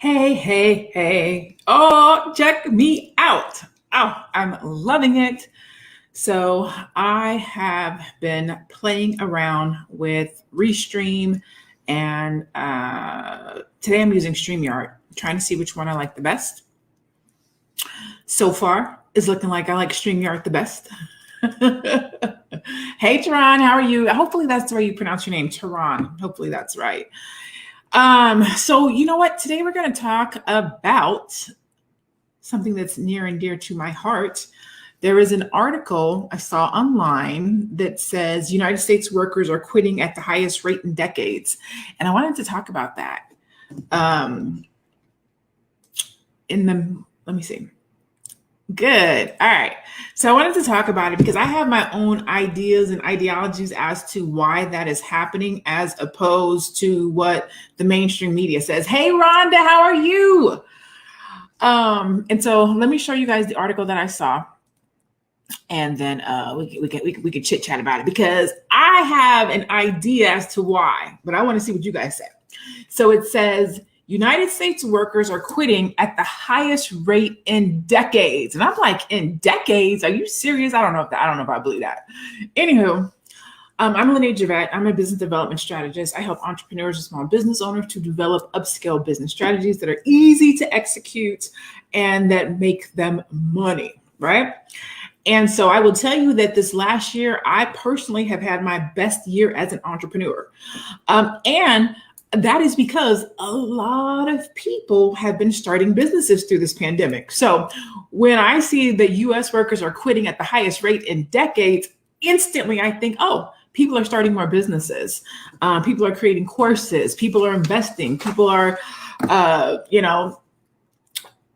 Hey, hey, hey. Oh, check me out. Oh, I'm loving it. So I have been playing around with Restream and today I'm using StreamYard, trying to see which one I like the best. So far, it's looking like I like StreamYard the best. Hey, Tehran, how are you? Hopefully that's the way you pronounce your name, Tehran. Hopefully that's right. So you know what? Today we're going to talk about something that's near and dear to my heart. There is an article I saw online that says United States workers are quitting at the highest rate in decades. And I wanted to talk about that. Let me see. Good. All right. So I wanted to talk about it because I have my own ideas and ideologies as to why that is happening, as opposed to what the mainstream media says. Hey, Rhonda, how are you? And so let me show you guys the article that I saw, and then we could chit chat about it because I have an idea as to why, but I want to see what you guys say. So it says United States workers are quitting at the highest rate in decades. And I'm like, in decades? Are you serious? I don't know if I believe that. Anywho, I'm Lanee Javet. I'm a business development strategist. I help entrepreneurs and small business owners to develop upscale business strategies that are easy to execute and that make them money, right? And so I will tell you that this last year, I personally have had my best year as an entrepreneur. And that is because a lot of people have been starting businesses through this pandemic. So when I see that US workers are quitting at the highest rate in decades, instantly I think, oh, people are starting more businesses. People are creating courses. People are investing. People are,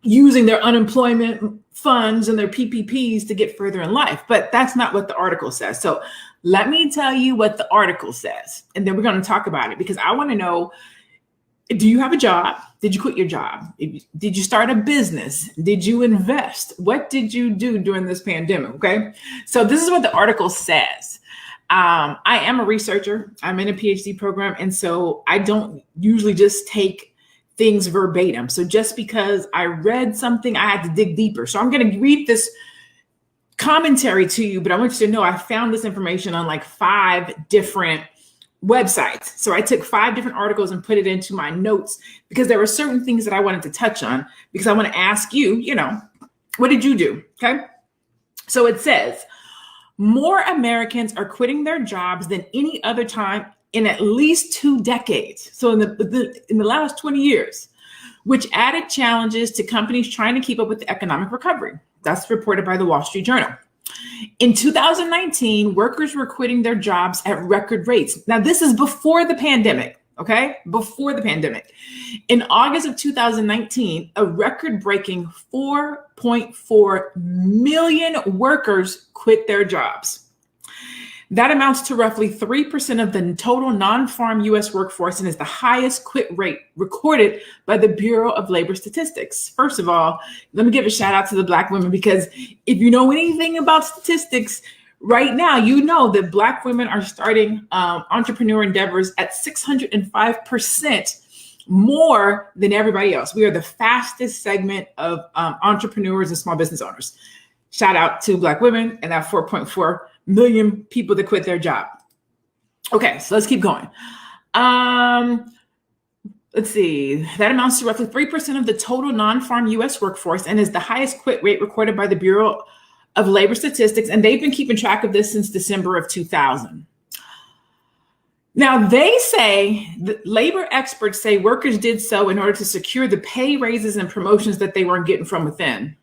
using their unemployment funds and their PPPs to get further in life. But that's not what the article says. So let me tell you what the article says, and then we're going to talk about it because I want to know, do you have a job? Did you quit your job? Did you start a business? Did you invest? What did you do during this pandemic? Okay. So this is what the article says. I am a researcher. I'm in a PhD program. And so I don't usually just take things verbatim. So just because I read something, I had to dig deeper. So I'm going to read this commentary to you, but I want you to know I found this information on like 5 different websites. So I took 5 different articles and put it into my notes because there were certain things that I wanted to touch on because I want to ask you, what did you do? Okay. So it says more Americans are quitting their jobs than any other time in at least 2 decades. So in the last 20 years, which added challenges to companies trying to keep up with the economic recovery. That's reported by the Wall Street Journal. In 2019, workers were quitting their jobs at record rates. Now, this is before the pandemic, okay? Before the pandemic. In August of 2019, a record-breaking 4.4 million workers quit their jobs. That amounts to roughly 3% of the total non-farm U.S. workforce and is the highest quit rate recorded by the Bureau of Labor Statistics. First of all, let me give a shout out to the Black women, because if you know anything about statistics right now, you know that Black women are starting entrepreneur endeavors at 605% more than everybody else. We are the fastest segment of entrepreneurs and small business owners. Shout out to Black women and that 4.4 million people that quit their job. Okay, so let's keep going. Let's see. That amounts to roughly 3% of the total non-farm U.S. workforce and is the highest quit rate recorded by the Bureau of Labor Statistics. And they've been keeping track of this since December of 2000. Now, they say that labor experts say workers did so in order to secure the pay raises and promotions that they weren't getting from within.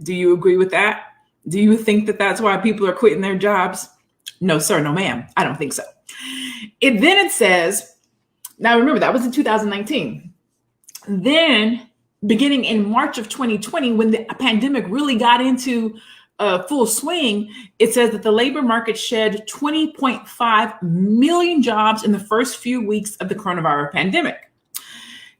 Do you agree with that? Do you think that that's why people are quitting their jobs? No, sir. No, ma'am. I don't think so. Then it says, now remember, that was in 2019. Then beginning in March of 2020, when the pandemic really got into full swing, it says that the labor market shed 20.5 million jobs in the first few weeks of the coronavirus pandemic.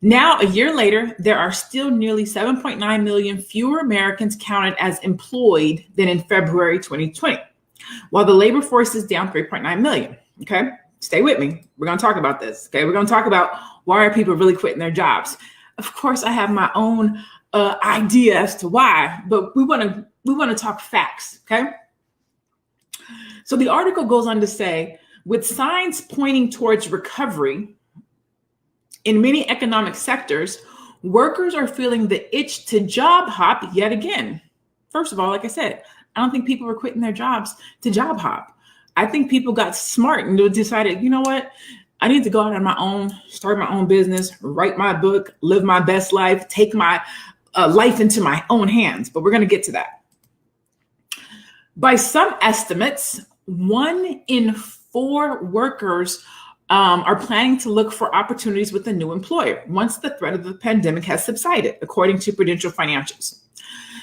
Now, a year later, there are still nearly 7.9 million fewer Americans counted as employed than in February 2020, while the labor force is down 3.9 million. Okay, stay with me. We're going to talk about this. Okay, we're going to talk about why are people really quitting their jobs. Of course, I have my own idea as to why, but we want to talk facts, okay? So the article goes on to say, with signs pointing towards recovery in many economic sectors, workers are feeling the itch to job hop yet again. First of all, like I said, I don't think people were quitting their jobs to job hop. I think people got smart and decided, you know what? I need to go out on my own, start my own business, write my book, live my best life, take my life into my own hands. But we're going to get to that. By some estimates, 1 in 4 workers are planning to look for opportunities with a new employer once the threat of the pandemic has subsided, according to Prudential Financials.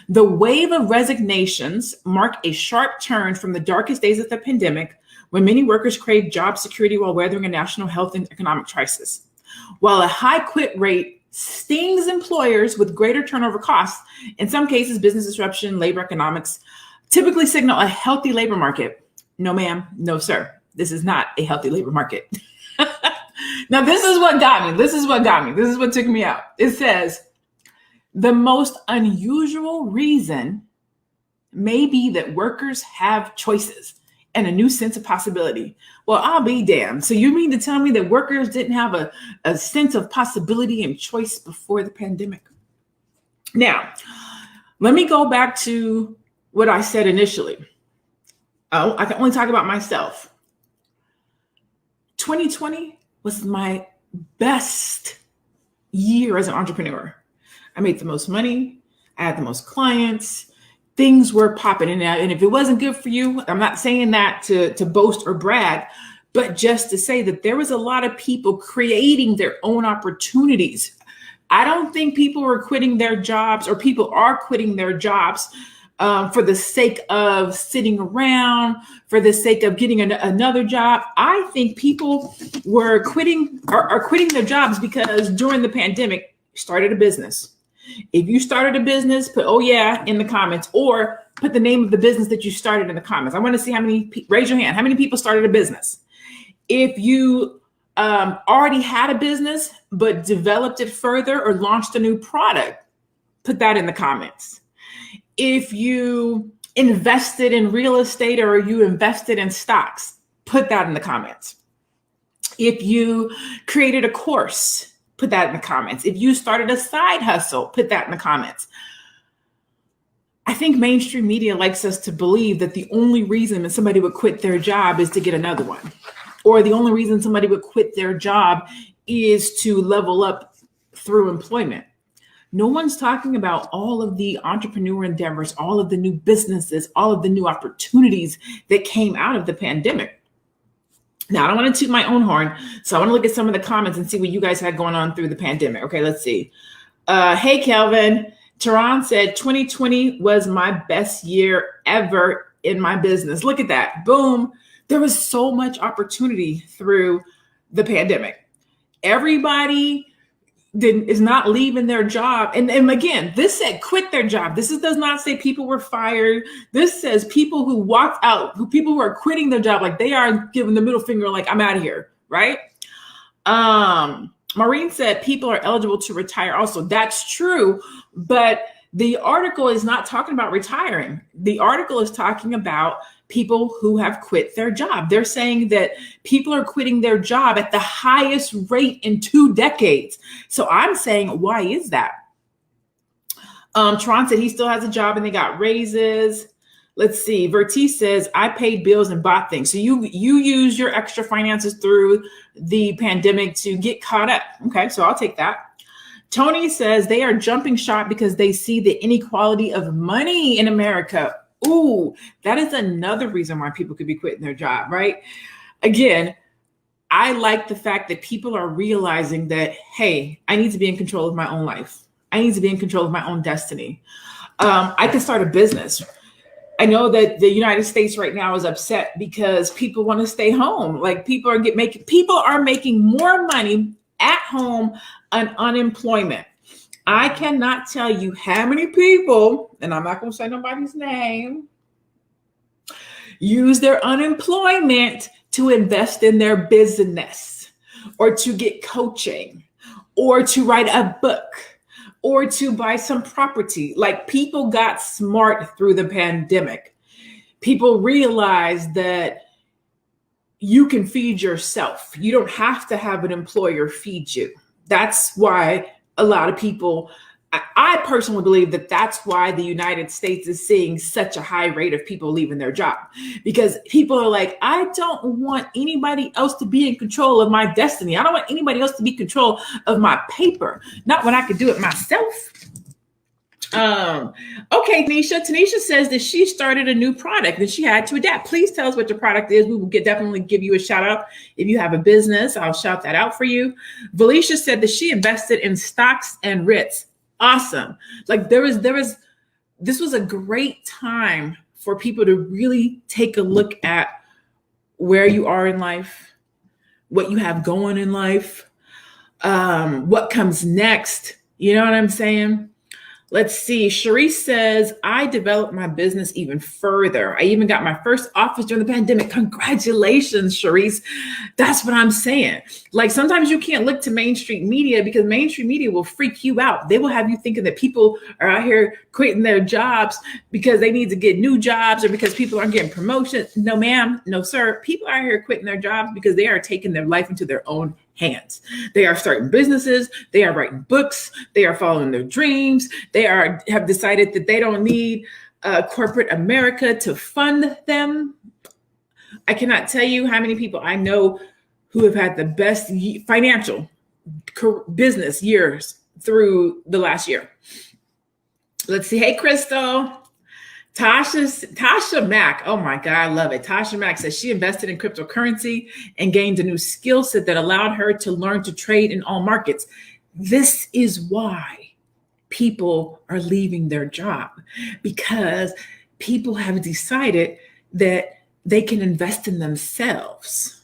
The wave of resignations mark a sharp turn from the darkest days of the pandemic, when many workers craved job security while weathering a national health and economic crisis. While a high quit rate stings employers with greater turnover costs, in some cases, business disruption, labor economics typically signal a healthy labor market. No, ma'am, no, sir. This is not a healthy labor market. Now, this is what got me. This is what took me out. It says, the most unusual reason may be that workers have choices and a new sense of possibility. Well, I'll be damned. So you mean to tell me that workers didn't have a sense of possibility and choice before the pandemic? Now, let me go back to what I said initially. Oh, I can only talk about myself. 2020 was my best year as an entrepreneur. I made the most money. I had the most clients. Things were popping in and out. And if it wasn't good for you, I'm not saying that to boast or brag, but just to say that there was a lot of people creating their own opportunities. I don't think people were quitting their jobs, or people are quitting their jobs for the sake of sitting around, for the sake of getting another job. I think people were quitting their jobs because during the pandemic, started a business. If you started a business, put "oh yeah" in the comments, or put the name of the business that you started in the comments. I want to see how many, raise your hand, how many people started a business. If you already had a business, but developed it further or launched a new product, put that in the comments. If you invested in real estate or you invested in stocks, put that in the comments. If you created a course, put that in the comments. If you started a side hustle, put that in the comments. I think mainstream media likes us to believe that the only reason that somebody would quit their job is to get another one, or the only reason somebody would quit their job is to level up through employment. No one's talking about all of the entrepreneur endeavors, all of the new businesses, all of the new opportunities that came out of the pandemic. Now, I don't want to toot my own horn, so I want to look at some of the comments and see what you guys had going on through the pandemic. Okay, let's see. Hey, Kelvin. Tehran said, 2020 was my best year ever in my business. Look at that. Boom. There was so much opportunity through the pandemic. Everybody is not leaving their job. And again, this said quit their job. This does not say people were fired. This says people who walked out, people who are quitting their job, like they are giving the middle finger, like I'm out of here, right? Maureen said people are eligible to retire also. That's true, but the article is not talking about retiring. The article is talking about people who have quit their job. They're saying that people are quitting their job at the highest rate in 2 decades. So I'm saying, why is that? Tron said he still has a job and they got raises. Let's see. Vertice says, I paid bills and bought things. So you use your extra finances through the pandemic to get caught up. Okay, so I'll take that. Tony says they are jumping shop because they see the inequality of money in America. Ooh, that is another reason why people could be quitting their job, right? Again, I like the fact that people are realizing that, hey, I need to be in control of my own life. I need to be in control of my own destiny. I can start a business. I know that the United States right now is upset because people want to stay home. Like people are making more money at home on unemployment. I cannot tell you how many people, and I'm not going to say nobody's name, use their unemployment to invest in their business or to get coaching or to write a book, or to buy some property. Like, people got smart through the pandemic. People realized that you can feed yourself. You don't have to have an employer feed you. That's why a lot of people, I personally believe that that's why the United States is seeing such a high rate of people leaving their job, because people are like, I don't want anybody else to be in control of my destiny. I don't want anybody else to be in control of my paper. Not when I could do it myself. Okay, Tanisha says that she started a new product and she had to adapt. Please tell us what your product is. We will definitely give you a shout out. If you have a business, I'll shout that out for you. Valisha said that she invested in stocks and REITs. Awesome. Like, this was a great time for people to really take a look at where you are in life, what you have going in life, what comes next. You know what I'm saying? Let's see. Sharice says, I developed my business even further. I even got my first office during the pandemic. Congratulations, Sharice. That's what I'm saying. Like, sometimes you can't look to mainstream media, because mainstream media will freak you out. They will have you thinking that people are out here quitting their jobs because they need to get new jobs, or because people aren't getting promotions. No, ma'am. No, sir. People are out here quitting their jobs because they are taking their life into their own hands. They are starting businesses. They are writing books. They are following their dreams. They have decided that they don't need corporate America to fund them. I cannot tell you how many people I know who have had the best financial business years through the last year. Let's see. Hey, Crystal. Tasha Mac. Oh my God, I love it. Tasha Mac says she invested in cryptocurrency and gained a new skill set that allowed her to learn to trade in all markets. This is why people are leaving their job, because people have decided that they can invest in themselves.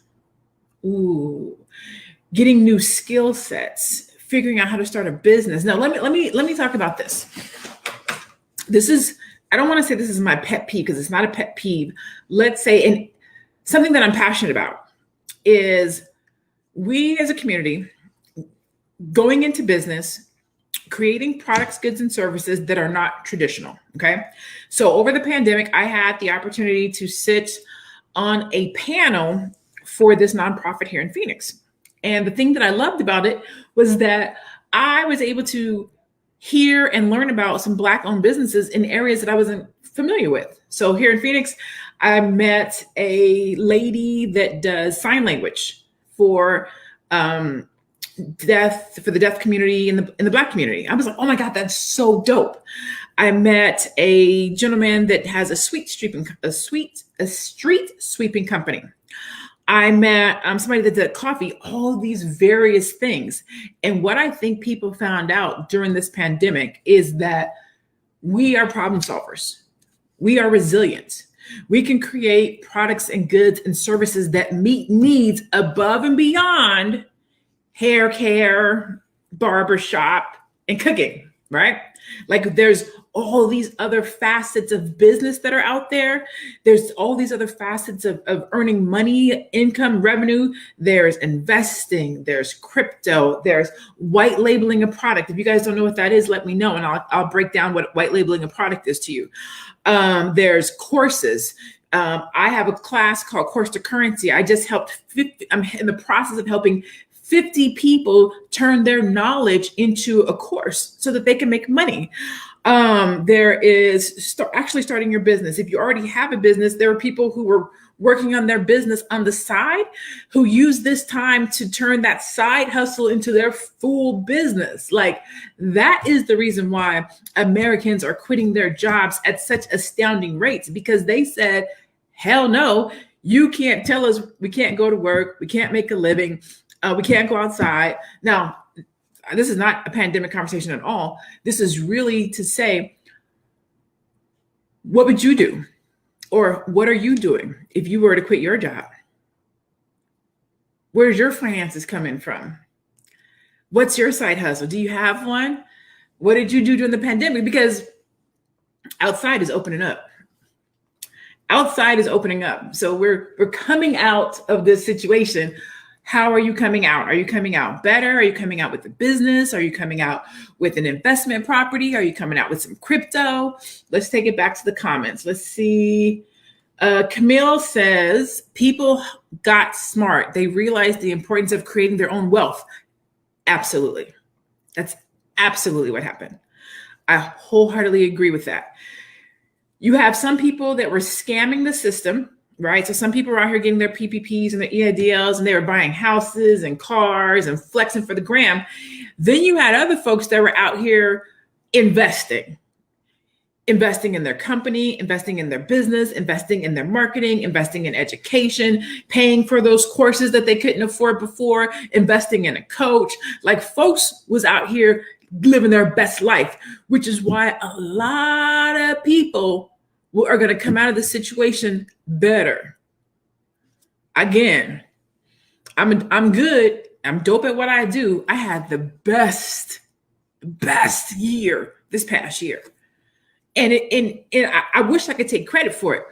Ooh, getting new skill sets, figuring out how to start a business. Now, let me talk about this. I don't want to say this is my pet peeve, because it's not a pet peeve. Let's say, and something that I'm passionate about is we as a community going into business, creating products, goods, and services that are not traditional. Okay. So over the pandemic, I had the opportunity to sit on a panel for this nonprofit here in Phoenix. And the thing that I loved about it was that I was able to hear and learn about some Black-owned businesses in areas that I wasn't familiar with. So here in Phoenix, I met a lady that does sign language for the deaf community and the Black community. I was like, oh my God, that's so dope. I met a gentleman that has a street sweeping company. I met somebody that did coffee, all these various things. And what I think people found out during this pandemic is that we are problem solvers. We are resilient. We can create products and goods and services that meet needs above and beyond hair care, barbershop, and cooking, right? Like, there's all these other facets of business that are out there. There's all these other facets of earning money, income, revenue. There's investing, there's crypto, there's white labeling a product. If you guys don't know what that is, let me know, and I'll break down what white labeling a product is to you. There's courses. I have a class called Course to Currency. I'm in the process of helping 50 people turn their knowledge into a course so that they can make money. There is actually starting your business. If you already have a business, there are people who were working on their business on the side who use this time to turn that side hustle into their full business. Like, that is the reason why Americans are quitting their jobs at such astounding rates, because they said, hell no, you can't tell us we can't go to work, we can't make a living, we can't go outside. Now, this is not a pandemic conversation at all. This is really to say, what would you do? Or what are you doing if you were to quit your job? Where's your finances coming from? What's your side hustle? Do you have one? What did you do during the pandemic? Because outside is opening up. Outside is opening up. So we're coming out of this situation. How are you coming out? Are you coming out better? Are you coming out with a business? Are you coming out with an investment property? Are you coming out with some crypto? Let's take it back to the comments. Let's see. Camille says, people got smart. They realized the importance of creating their own wealth. Absolutely. That's absolutely what happened. I wholeheartedly agree with that. You have some people that were scamming the system, right? So some people were out here getting their PPPs and their EIDLs, and they were buying houses and cars and flexing for the gram. Then you had other folks that were out here investing in their company, investing in their business, investing in their marketing, investing in education, paying for those courses that they couldn't afford before, investing in a coach. Like, folks was out here living their best life, which is why a lot of people are going to come out of the situation better. Again, I'm good. I'm dope at what I do. I had the best year this past year. And I wish I could take credit for it.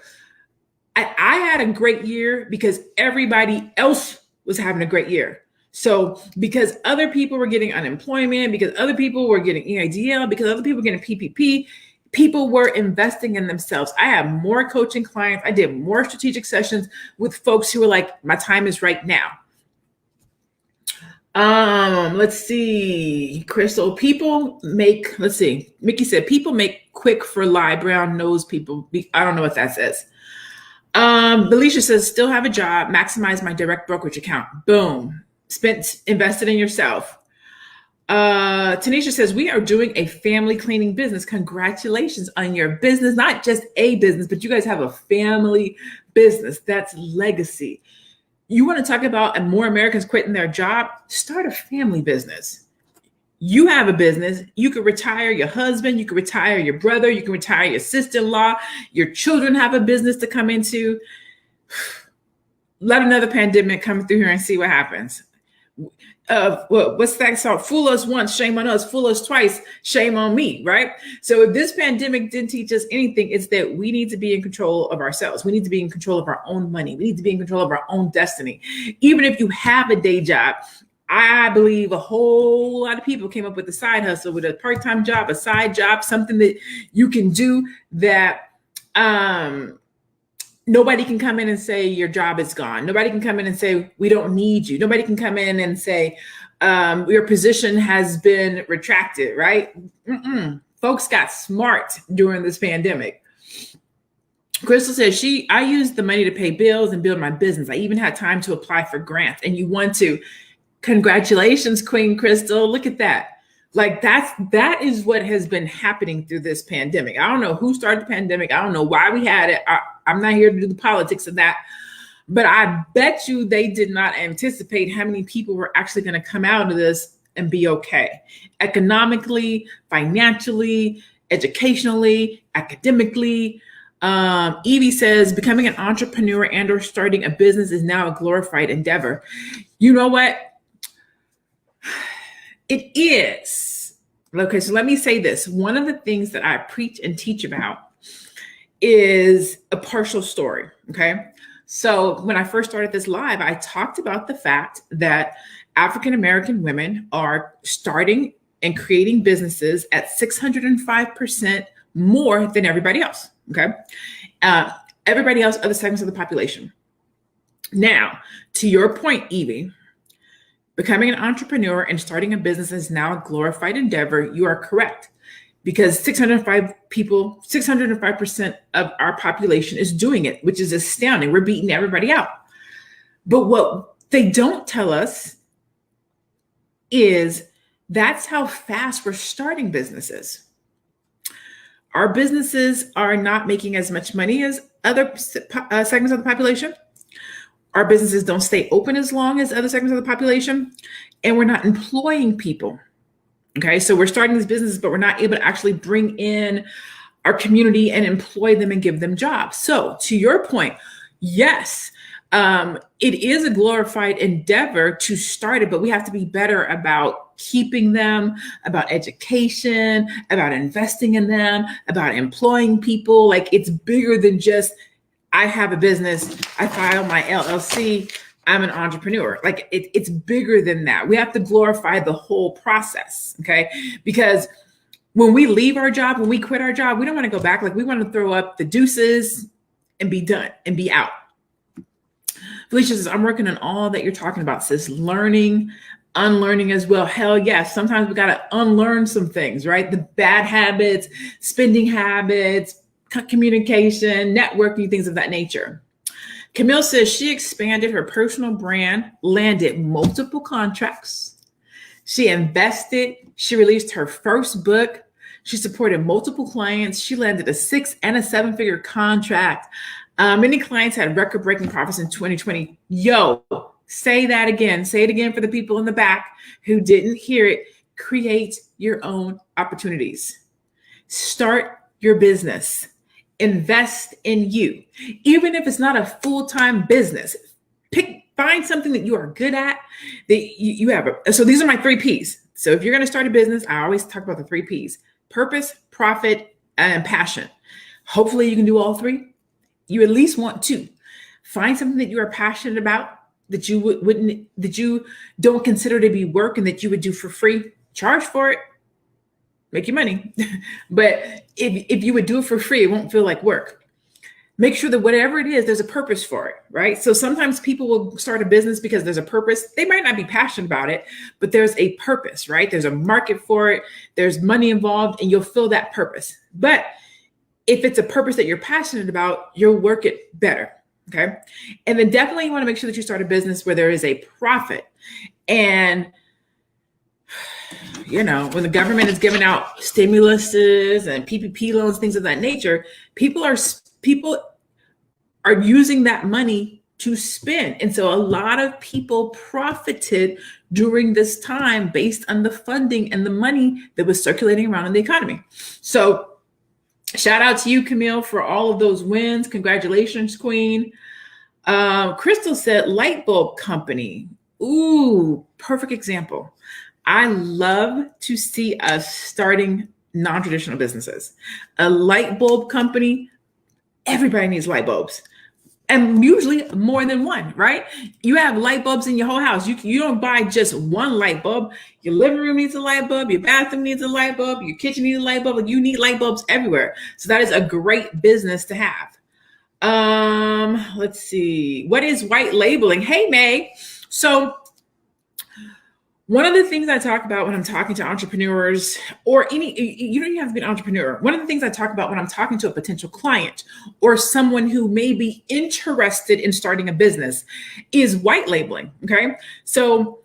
I had a great year because everybody else was having a great year. So because other people were getting unemployment, because other people were getting EIDL, because other people were getting PPP, people were investing in themselves. I had more coaching clients. I did more strategic sessions with folks who were like, my time is right now. Let's see. Crystal, Mickey said, people make quick for lie, brown nose people. I don't know what that says. Belisha says, still have a job, maximize my direct brokerage account. Boom. Invested in yourself. Tanisha says, we are doing a family cleaning business. Congratulations on your business. Not just a business, but you guys have a family business. That's legacy. You want to talk about more Americans quitting their job? Start a family business. You have a business. You could retire your husband. You could retire your brother. You can retire your sister-in-law. Your children have a business to come into. Let another pandemic come through here and see what happens. What's that song? Fool us once, shame on us. Fool us twice, shame on me, right? So if this pandemic didn't teach us anything, it's that we need to be in control of ourselves. We need to be in control of our own money. We need to be in control of our own destiny. Even if you have a day job, I believe a whole lot of people came up with a side hustle, with a part-time job, a side job, something that you can do that nobody can come in and say your job is gone. Nobody can come in and say we don't need you. Nobody can come in and say your position has been retracted, right? Folks got smart during this pandemic. Crystal says, I used the money to pay bills and build my business. I even had time to apply for grants. And you want to. Congratulations, Queen Crystal. Look at that. Like that is what has been happening through this pandemic. I don't know who started the pandemic. I don't know why we had it. I'm not here to do the politics of that, but I bet you they did not anticipate how many people were actually going to come out of this and be okay. Economically, financially, educationally, academically. Evie says, becoming an entrepreneur and or starting a business is now a glorified endeavor. You know what? It is. Okay, so let me say this. One of the things that I preach and teach about is a partial story, okay? So when I first started this live, I talked about the fact that African-American women are starting and creating businesses at 605% more than everybody else, okay? Everybody else, other segments of the population. Now, to your point, Evie, becoming an entrepreneur and starting a business is now a glorified endeavor. You are correct, because 605% of our population is doing it, which is astounding. We're beating everybody out. But what they don't tell us is that's how fast we're starting businesses. Our businesses are not making as much money as other segments of the population. Our businesses don't stay open as long as other segments of the population, and we're not employing people. Okay, so we're starting these businesses, but we're not able to actually bring in our community and employ them and give them jobs. So to your point, yes, it is a glorified endeavor to start it, but we have to be better about keeping them, about education, about investing in them, about employing people. Like, it's bigger than just, I have a business, I file my LLC, I'm an entrepreneur. Like it's bigger than that. We have to glorify the whole process, okay? Because when we leave our job, when we quit our job, we don't want to go back. Like we want to throw up the deuces and be done and be out. Felicia says, I'm working on all that you're talking about, sis. Learning, unlearning as well. Hell yes. Sometimes we got to unlearn some things, right? The bad habits, spending habits, communication, networking, things of that nature. Camille says she expanded her personal brand, landed multiple contracts. She invested. She released her first book. She supported multiple clients. She landed a 6 and a 7-figure contract. Many clients had record-breaking profits in 2020. Yo, say that again. Say it again for the people in the back who didn't hear it. Create your own opportunities. Start your business. Invest in you. Even if it's not a full-time business, find something that you are good at, that you have. So these are my 3 Ps. So if you're going to start a business, I always talk about the 3 Ps: purpose, profit, and passion. Hopefully you can do all 3. You at least want 2. Find something that you are passionate about, that you that you don't consider to be work and that you would do for free. Charge for it. Make your money. But if you would do it for free, it won't feel like work. Make sure that whatever it is, there's a purpose for it, right? So sometimes people will start a business because there's a purpose. They might not be passionate about it, but there's a purpose, right? There's a market for it. There's money involved, and you'll feel that purpose. But if it's a purpose that you're passionate about, you'll work it better, okay? And then definitely you want to make sure that you start a business where there is a profit. And you know, when the government is giving out stimuluses and PPP loans, things of that nature, people are using that money to spend. And so a lot of people profited during this time based on the funding and the money that was circulating around in the economy. So shout out to you, Camille, for all of those wins. Congratulations, Queen. Crystal said light bulb company. Ooh, perfect example. I love to see us starting non-traditional businesses. A light bulb company, everybody needs light bulbs. And usually more than one, right? You have light bulbs in your whole house. You don't buy just one light bulb. Your living room needs a light bulb. Your bathroom needs a light bulb. Your kitchen needs a light bulb. You need light bulbs everywhere. So that is a great business to have. Let's see. What is white labeling? Hey, May. So one of the things I talk about when I'm talking to entrepreneurs, or you don't even have to be an entrepreneur. One of the things I talk about when I'm talking to a potential client or someone who may be interested in starting a business is white labeling, okay? So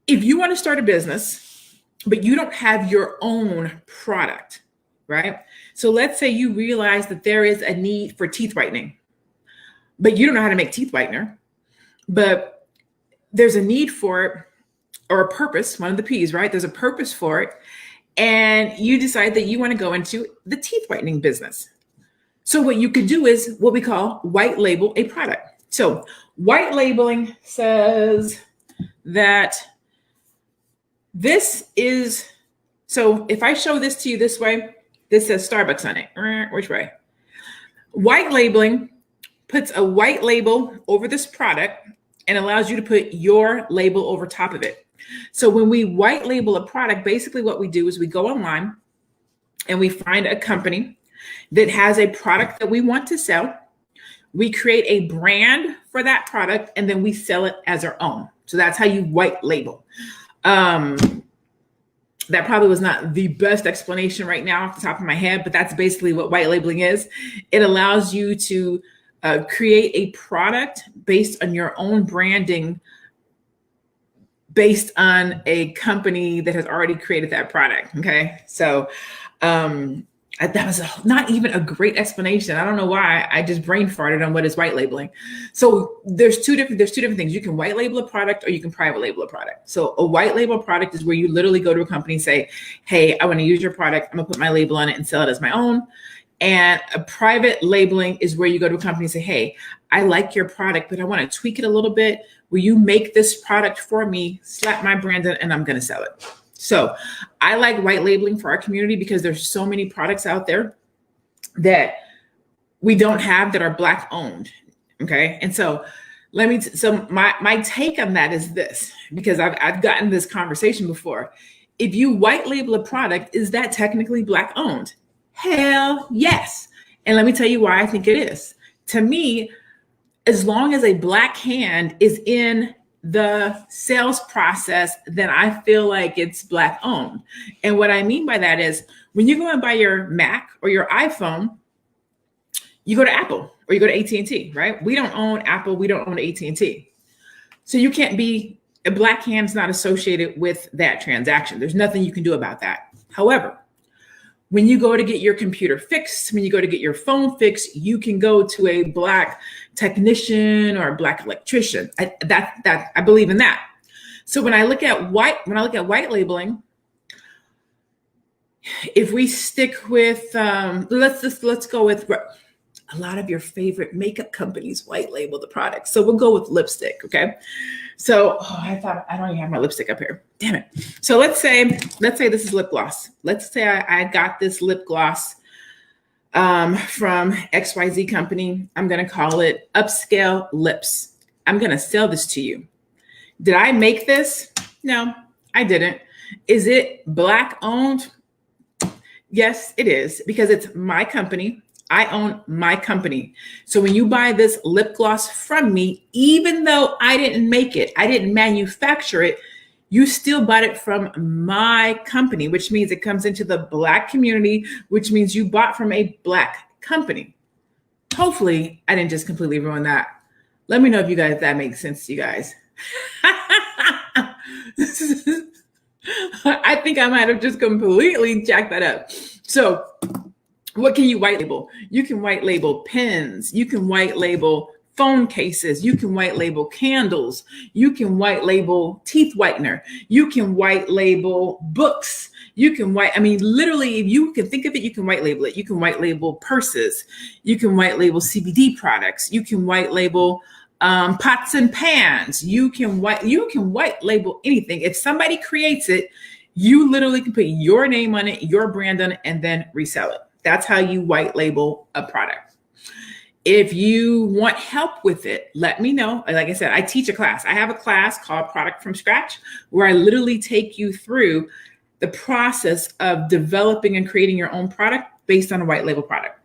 if you want to start a business, but you don't have your own product, right? So let's say you realize that there is a need for teeth whitening, but you don't know how to make teeth whitener, but there's a need for it, or a purpose, one of the P's, right? There's a purpose for it. And you decide that you want to go into the teeth whitening business. So what you could do is what we call white label a product. So white labeling says that this is, so if I show this to you this way, this says Starbucks on it. Which way? White labeling puts a white label over this product and allows you to put your label over top of it. So when we white label a product, basically what we do is we go online and we find a company that has a product that we want to sell. We create a brand for that product and then we sell it as our own. So that's how you white label. That probably was not the best explanation right now off the top of my head, but that's basically what white labeling is. It allows you to create a product based on your own branding, based on a company that has already created that product. Okay. So that was not even a great explanation. I don't know why I just brain farted on what is white labeling. So there's two different things. You can white label a product or you can private label a product. So a white label product is where you literally go to a company and say, hey, I want to use your product. I'm gonna put my label on it and sell it as my own. And a private labeling is where you go to a company and say, hey, I like your product, but I want to tweak it a little bit. Will you make this product for me, slap my brand in, and I'm going to sell it. So I like white labeling for our community because there's so many products out there that we don't have that are Black owned. Okay. And so So my take on that is this, because I've gotten this conversation before. If you white label a product, is that technically Black owned? Hell yes. And let me tell you why I think it is. To me, as long as a Black hand is in the sales process, then I feel like it's Black owned. And what I mean by that is when you go and buy your Mac or your iPhone, you go to Apple or you go to AT&T, right? We don't own Apple. We don't own AT&T. So you can't be, a Black hand's not associated with that transaction. There's nothing you can do about that. However, when you go to get your computer fixed, when you go to get your phone fixed, you can go to a Black technician or a Black electrician. I believe in that. So when I look at white labeling, if we stick with, let's go with a lot of your favorite makeup companies white label the product. So we'll go with lipstick, okay? So I don't even have my lipstick up here. Damn it. So let's say this is lip gloss. Let's say I got this lip gloss from XYZ company. I'm gonna call it Upscale Lips. I'm gonna sell this to you. Did I make this? No, I didn't. Is it Black owned? Yes, it is, because it's my company. I own my company. So when you buy this lip gloss from me, even though I didn't make it, I didn't manufacture it, you still bought it from my company, which means it comes into the Black community, which means you bought from a Black company. Hopefully, I didn't just completely ruin that. Let me know if that makes sense to you guys. I think I might have just completely jacked that up. So what can you white label? You can white label pens. You can white label phone cases. You can white label candles. You can white label teeth whitener. You can white label books. You can literally, if you can think of it, you can white label it. You can white label purses. You can white label CBD products. You can white label pots and pans. You can white label anything. If somebody creates it, you literally can put your name on it, your brand on it, and then resell it. That's how you white label a product. If you want help with it, let me know. Like I said, I teach a class. I have a class called Product from Scratch, where I literally take you through the process of developing and creating your own product based on a white label product.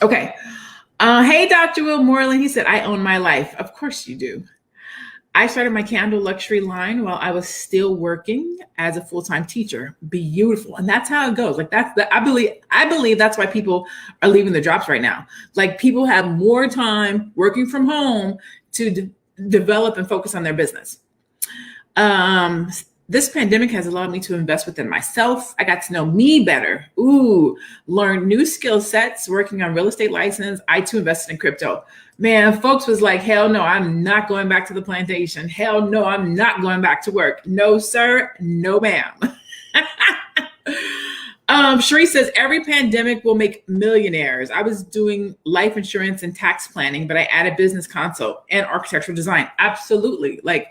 Okay. Hey, Dr. Will Moreland. He said, I own my life. Of course you do. I started my candle luxury line while I was still working as a full-time teacher. Beautiful. And that's how it goes. Like I believe that's why people are leaving their jobs right now. Like people have more time working from home to develop and focus on their business. This pandemic has allowed me to invest within myself. I got to know me better. Learn new skill sets, working on real estate license. I too invested in crypto. Man, folks was like, hell no, I'm not going back to the plantation. Hell no, I'm not going back to work. No, sir. No, ma'am. Sheree says, every pandemic will make millionaires. I was doing life insurance and tax planning, but I added business consult and architectural design. Absolutely. Like,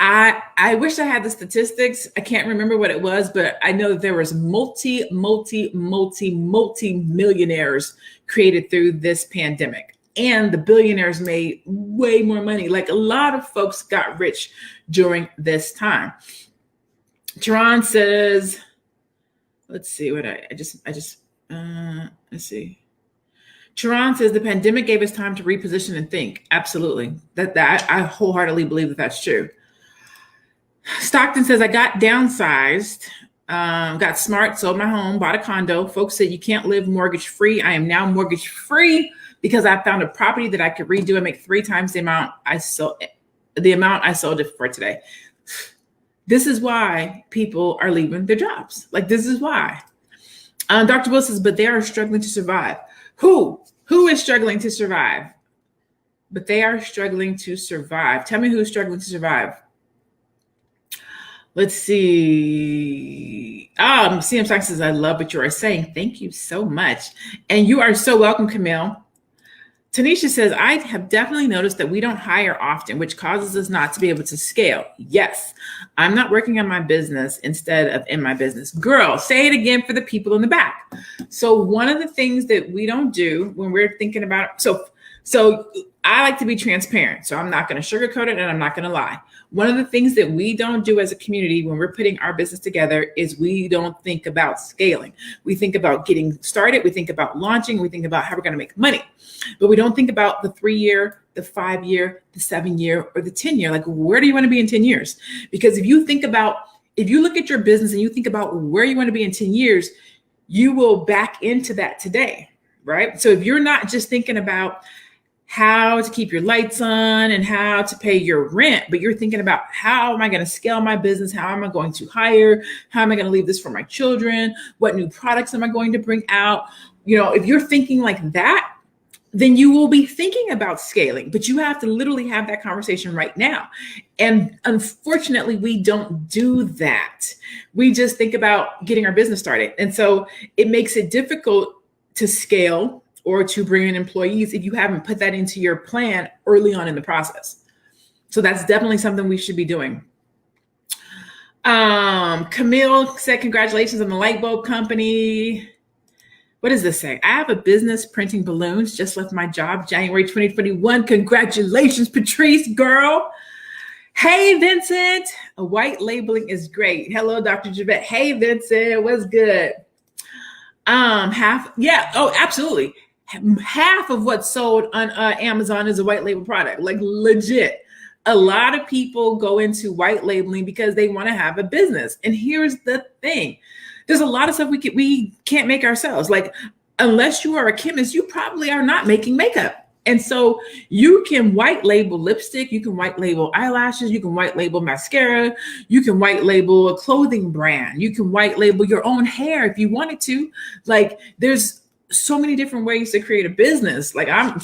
I wish I had the statistics. I can't remember what it was, but I know that there was multi millionaires created through this pandemic. And the billionaires made way more money. Like a lot of folks got rich during this time. Teron says, let's see what let's see. Teron says the pandemic gave us time to reposition and think. Absolutely. That I wholeheartedly believe that that's true. Stockton says, I got downsized, got smart, sold my home, bought a condo. Folks said you can't live mortgage free. I am now mortgage free because I found a property that I could redo and make 3 times the amount I sold it for today. This is why people are leaving their jobs. Like, this is why. Dr. Will says, but they are struggling to survive. Who is struggling to survive? But they are struggling to survive. Tell me who's struggling to survive. Let's see. CM Stock says, I love what you are saying. Thank you so much. And you are so welcome, Camille. Tanisha says, I have definitely noticed that we don't hire often, which causes us not to be able to scale. Yes, I'm not working on my business instead of in my business. Girl, say it again for the people in the back. So one of the things that we don't do when we're thinking about, so I like to be transparent, so I'm not going to sugarcoat it and I'm not going to lie. One of the things that we don't do as a community when we're putting our business together is we don't think about scaling. We think about getting started. We think about launching. We think about how we're going to make money, but we don't think about the 3-year, the 5-year, the 7-year, or the 10-year. Like, where do you want to be in 10 years? Because if you look at your business and you think about where you want to be in 10 years, you will back into that today, right? So if you're not just thinking about how to keep your lights on and how to pay your rent, but you're thinking about how am I going to scale my business? How am I going to hire? How am I going to leave this for my children? What new products am I going to bring out? If you're thinking like that, then you will be thinking about scaling, but you have to literally have that conversation right now. And unfortunately, we don't do that. We just think about getting our business started. And so it makes it difficult to scale or to bring in employees if you haven't put that into your plan early on in the process. So that's definitely something we should be doing. Camille said, congratulations on the light bulb company. What does this say? I have a business printing balloons, just left my job January 2021. Congratulations, Patrice, girl. Hey, Vincent. A white labeling is great. Hello, Dr. Javet. Hey, Vincent, what's good? Absolutely. Half of what's sold on Amazon is a white label product, like legit. A lot of people go into white labeling because they want to have a business. And here's the thing. There's a lot of stuff we can't make ourselves. Like, unless you are a chemist, you probably are not making makeup. And so you can white label lipstick, you can white label eyelashes, you can white label mascara, you can white label a clothing brand, you can white label your own hair if you wanted to. Like, there's so many different ways to create a business. Like, I'm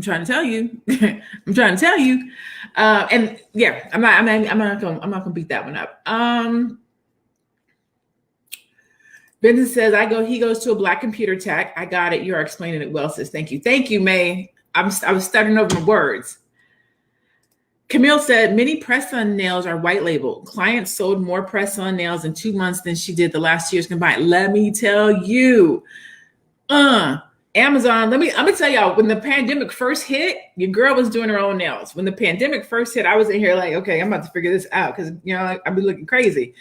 trying to tell you. And yeah, I'm not gonna beat that one up. Vincent says, he goes to a Black computer tech. I got it. You're explaining it well, sis. Thank you. Thank you, May. I was stuttering over my words. Camille said, many press-on nails are white label. Clients sold more press-on nails in 2 months than she did the last 2 years combined. Let me tell you. Amazon, I'm gonna tell y'all, when the pandemic first hit, your girl was doing her own nails. When the pandemic first hit, I was in here like, okay, I'm about to figure this out because I've been looking crazy.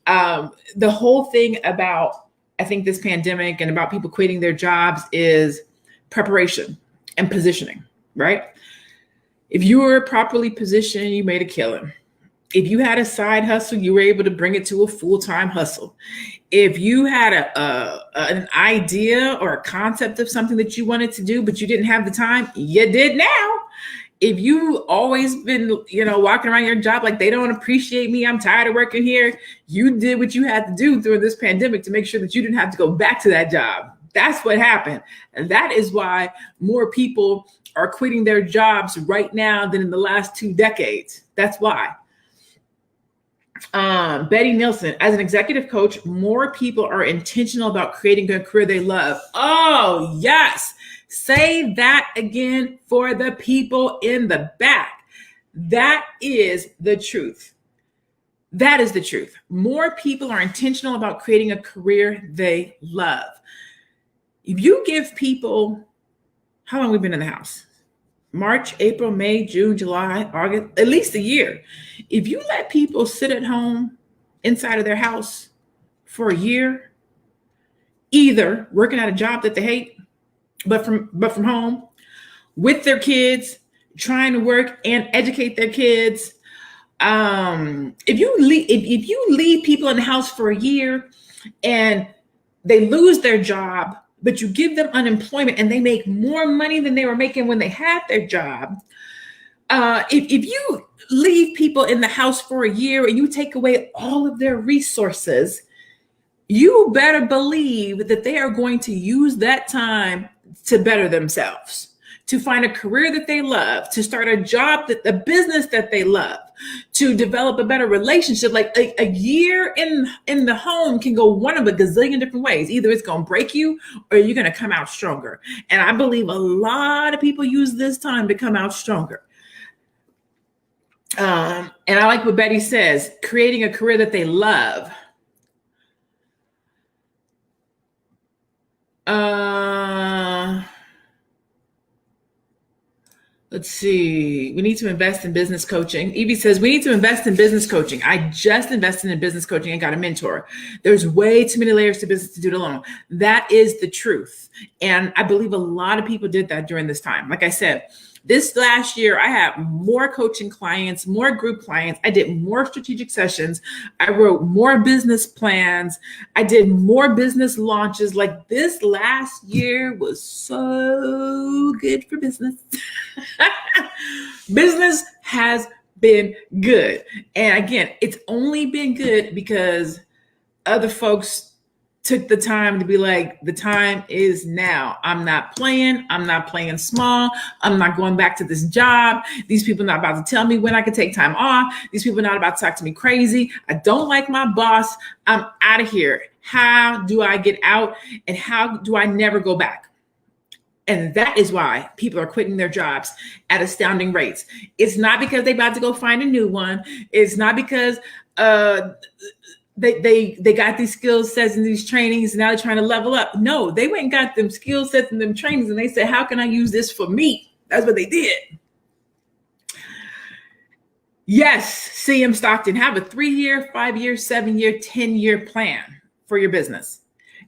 The whole thing about, I think, this pandemic and about people quitting their jobs is preparation and positioning, right? If you were properly positioned, you made a killing. If you had a side hustle, you were able to bring it to a full-time hustle. If you had an idea or a concept of something that you wanted to do, but you didn't have the time, you did now. If you always been, walking around your job like they don't appreciate me, I'm tired of working here, you did what you had to do during this pandemic to make sure that you didn't have to go back to that job. That's what happened. And that is why more people are quitting their jobs right now than in the last 2 decades. That's why. Betty Nielsen, as an executive coach, more people are intentional about creating a career they love. Oh, yes. Say that again for the people in the back. That is the truth. That is the truth. More people are intentional about creating a career they love. If you give people, how long have we been in the house? March, April, May, June, July, August, at least a year. If you let people sit at home inside of their house for a year, either working at a job that they hate, but from home, with their kids, trying to work and educate their kids. If you leave people in the house for a year and they lose their job, but you give them unemployment and they make more money than they were making when they had their job. If you leave people in the house for a year and you take away all of their resources, you better believe that they are going to use that time to better themselves, to find a career that they love, to start a job, a business that they love, to develop a better relationship. Like a year in the home can go one of a gazillion different ways. Either it's going to break you or you're going to come out stronger. And I believe a lot of people use this time to come out stronger. And I like what Betty says, creating a career that they love. Let's see. We need to invest in business coaching. Evie says, we need to invest in business coaching. I just invested in business coaching and got a mentor. There's way too many layers to business to do it alone. That is the truth. And I believe a lot of people did that during this time. Like I said, this last year, I had more coaching clients, more group clients. I did more strategic sessions. I wrote more business plans. I did more business launches. Like this last year was so good for business. Business has been good. And again, it's only been good because other folks took the time to be like, the time is now. I'm not playing. I'm not playing small. I'm not going back to this job. These people are not about to tell me when I can take time off. These people are not about to talk to me crazy. I don't like my boss. I'm out of here. How do I get out? And how do I never go back? And that is why people are quitting their jobs at astounding rates. It's not because they're about to go find a new one. It's not because they got these skill sets and these trainings and now they're trying to level up. No, they went and got them skill sets and them trainings and they said, how can I use this for me? That's what they did. Yes, CM Stockton, have a 3-year, 5-year, 7-year, 10-year plan for your business.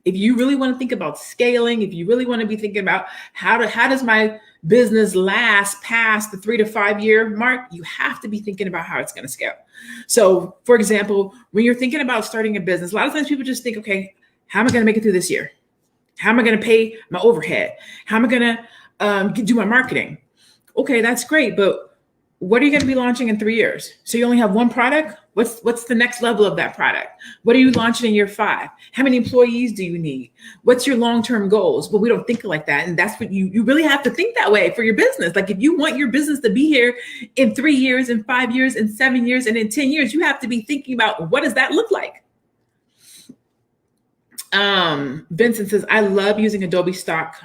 If you really want to think about scaling, if you really want to be thinking about how does my business last past the 3 to 5 year mark, you have to be thinking about how it's going to scale. So, for example, when you're thinking about starting a business, a lot of times people just think, okay, how am I going to make it through this year? How am I going to pay my overhead? How am I going to do my marketing? Okay, that's great, but what are you going to be launching in 3 years? So you only have one product? What's the next level of that product? What are you launching in year 5? How many employees do you need? What's your long-term goals? But we don't think like that. And that's what you really have to think that way for your business. Like if you want your business to be here in 3 years, in 5 years, in 7 years, and in 10 years, you have to be thinking about what does that look like? Vincent says, I love using Adobe stock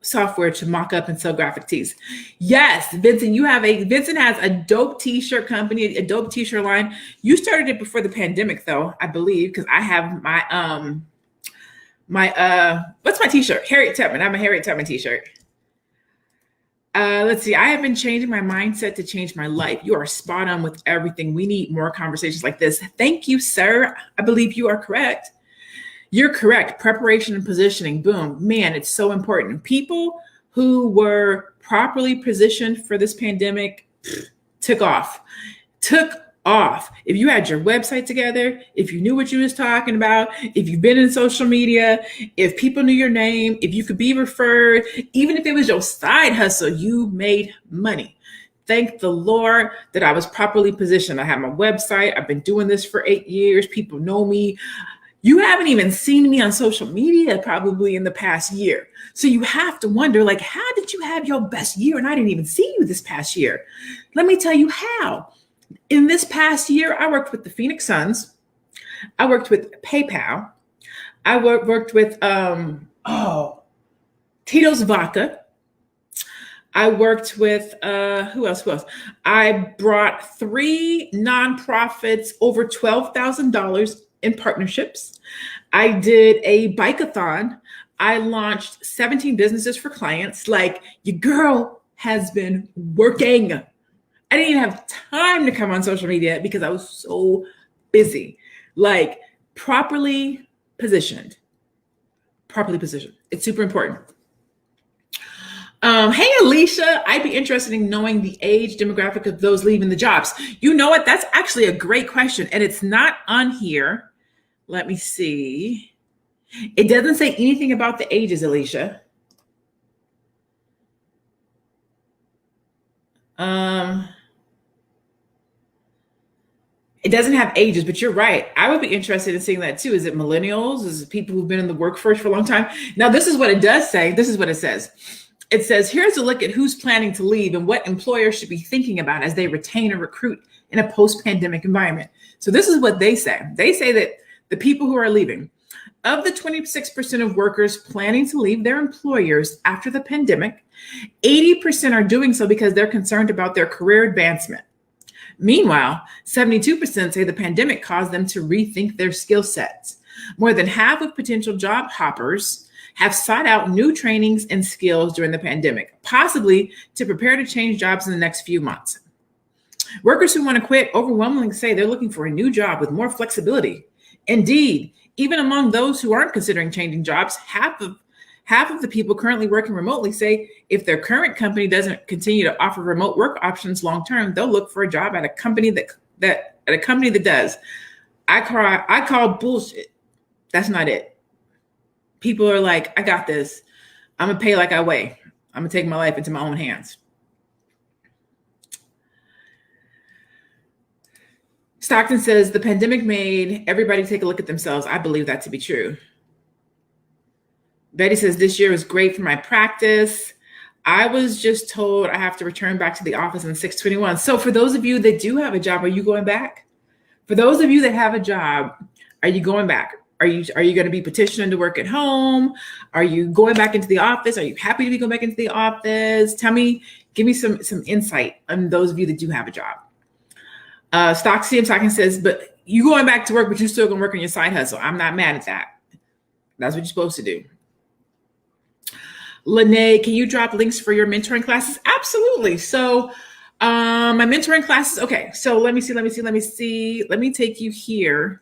software to mock up and sell graphic tees. Yes, Vincent, Vincent has a dope t-shirt company, a dope t-shirt line. You started it before the pandemic though, I believe, because I have what's my t-shirt? Harriet Tubman. I have a Harriet Tubman t-shirt. Let's see. I have been changing my mindset to change my life. You are spot on with everything. We need more conversations like this. Thank you, sir. I believe you are correct. You're correct. Preparation and positioning. Boom. Man, it's so important. People who were properly positioned for this pandemic took off. If you had your website together, if you knew what you was talking about, if you've been in social media, if people knew your name, if you could be referred, even if it was your side hustle, you made money. Thank the Lord that I was properly positioned. I have my website. I've been doing this for 8 years. People know me. You haven't even seen me on social media probably in the past year. So you have to wonder, like, how did you have your best year and I didn't even see you this past year? Let me tell you how. In this past year, I worked with the Phoenix Suns. I worked with PayPal. I worked with Tito's Vodka. I worked with, who else? I brought 3 nonprofits over $12,000 in partnerships. I did a bike-a-thon. I launched 17 businesses for clients. Like, your girl has been working. I didn't even have time to come on social media because I was so busy. Like, properly positioned. It's super important. Hey, Alicia, I'd be interested in knowing the age demographic of those leaving the jobs. You know what? That's actually a great question. And it's not on here. Let me see. It doesn't say anything about the ages, Alicia. It doesn't have ages, but you're right. I would be interested in seeing that too. Is it millennials? Is it people who've been in the workforce for a long time? Now, this is what it does say. This is what it says. It says, here's a look at who's planning to leave and what employers should be thinking about as they retain or recruit in a post-pandemic environment. So this is what they say. They say that the people who are leaving, of the 26% of workers planning to leave their employers after the pandemic, 80% are doing so because they're concerned about their career advancement. Meanwhile, 72% say the pandemic caused them to rethink their skill sets. More than half of potential job hoppers have sought out new trainings and skills during the pandemic, possibly to prepare to change jobs in the next few months. Workers who want to quit overwhelmingly say they're looking for a new job with more flexibility. Indeed, even among those who aren't considering changing jobs, half of the people currently working remotely say if their current company doesn't continue to offer remote work options long term, they'll look for a job at a company that does. I call bullshit. That's not it. People are like, I got this. I'm gonna pay like I weigh. I'm gonna take my life into my own hands. Stockton says the pandemic made everybody take a look at themselves. I believe that to be true. Betty says this year was great for my practice. I was just told I have to return back to the office in 6/21. So for those of you that do have a job, are you going back? For those of you that have a job, are you going back? Are you going to be petitioning to work at home? Are you going back into the office? Are you happy to be going back into the office? Tell me, give me some insight on those of you that do have a job. Stockton says, but you going back to work, but you're still going to work on your side hustle. I'm not mad at that. That's what you're supposed to do. Lanee, can you drop links for your mentoring classes? Absolutely. So my mentoring classes. Okay. So let me see. Let me take you here.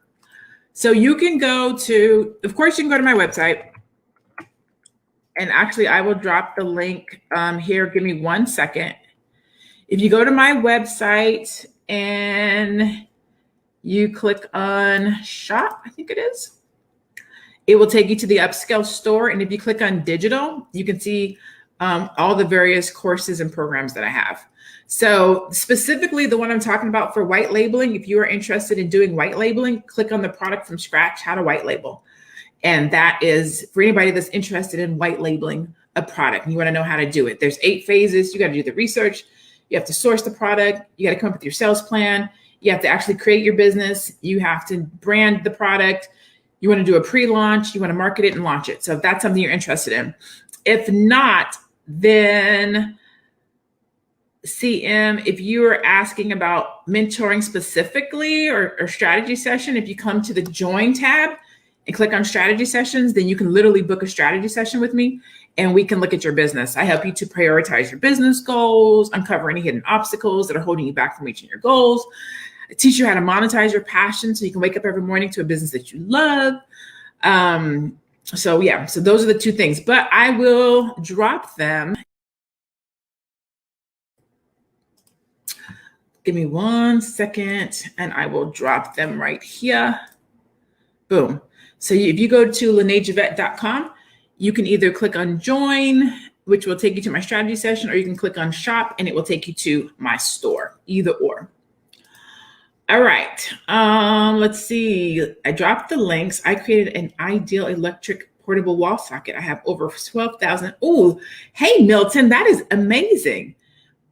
So you can go to, of course, you can go to my website. And actually, I will drop the link here. Give me 1 second. If you go to my website and you click on shop, I think it is, it will take you to the upscale store. And if you click on digital, you can see all the various courses and programs that I have. So specifically the one I'm talking about for white labeling, if you are interested in doing white labeling, click on the product from scratch, how to white label. And that is for anybody that's interested in white labeling a product and you want to know how to do it. There's 8 phases. You got to do the research. You have to source the product. You got to come up with your sales plan. You have to actually create your business. You have to brand the product. You want to do a pre-launch. You want to market it and launch it. So if that's something you're interested in. If not, then CM, if you are asking about mentoring specifically or strategy session, if you come to the join tab and click on strategy sessions, then you can literally book a strategy session with me and we can look at your business. I help you to prioritize your business goals, uncover any hidden obstacles that are holding you back from reaching your goals. I teach you how to monetize your passion so you can wake up every morning to a business that you love. So those are the 2 things, but I will drop them. Give me 1 second and I will drop them right here. Boom. So if you go to laneejavet.com, you can either click on join, which will take you to my strategy session, or you can click on shop and it will take you to my store, either or. All right. Let's see. I dropped the links. I created an ideal electric portable wall socket. I have over 12,000. Oh, hey, Milton, that is amazing.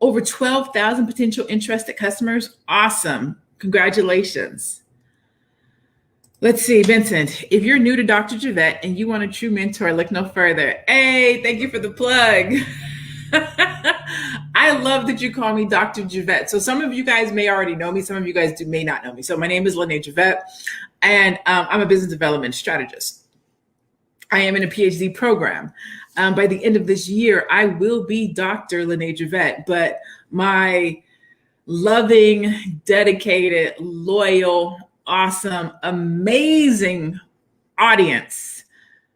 Over 12,000 potential interested customers. Awesome. Congratulations. Let's see, Vincent, if you're new to Dr. Javet and you want a true mentor, look no further. Hey, thank you for the plug. I love that you call me Dr. Javet. So some of you guys may already know me. Some of you guys may not know me. So my name is Lanee Javet, and I'm a business development strategist. I am in a PhD program. By the end of this year, I will be Dr. Lanee Javet, but my loving, dedicated, loyal, awesome, amazing audience,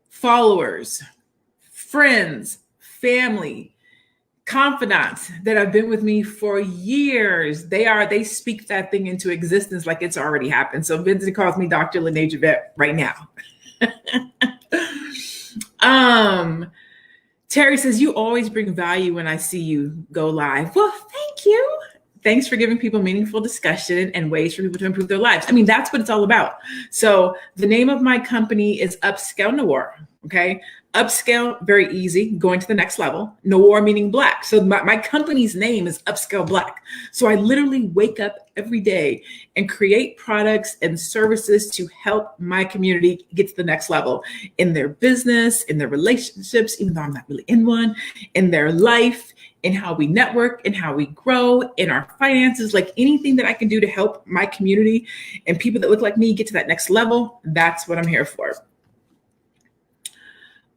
followers, friends, family, confidants that have been with me for years. They speak that thing into existence like it's already happened. So Vincent calls me Dr. Lanee Javet right now. Terry says, you always bring value when I see you go live. Well, thank you. Thanks for giving people meaningful discussion and ways for people to improve their lives. I mean, that's what it's all about. So the name of my company is Upscale Noir. Okay. Upscale, very easy, going to the next level. Noir meaning black. So my company's name is Upscale Black. So I literally wake up every day and create products and services to help my community get to the next level in their business, in their relationships, even though I'm not really in one, in their life, in how we network, in how we grow, in our finances, like anything that I can do to help my community and people that look like me get to that next level. That's what I'm here for.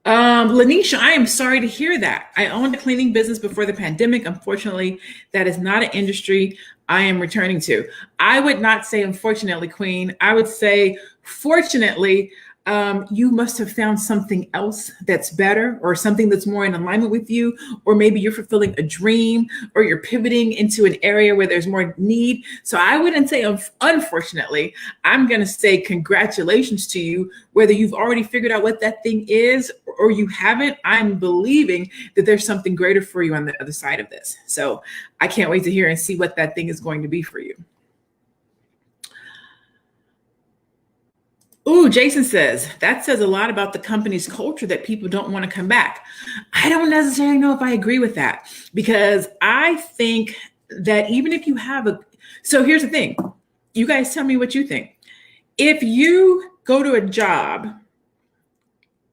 Lanisha, I am sorry to hear that. I owned a cleaning business before the pandemic. Unfortunately, that is not an industry I am returning to. I would not say unfortunately, Queen. I would say fortunately, you must have found something else that's better or something that's more in alignment with you, or maybe you're fulfilling a dream or you're pivoting into an area where there's more need. So I wouldn't say unfortunately. I'm going to say congratulations to you, whether you've already figured out what that thing is or you haven't. I'm believing that there's something greater for you on the other side of this. So I can't wait to hear and see what that thing is going to be for you. Ooh, Jason says, that says a lot about the company's culture that people don't want to come back. I don't necessarily know if I agree with that, because I think that even if you have so here's the thing, you guys tell me what you think. If you go to a job,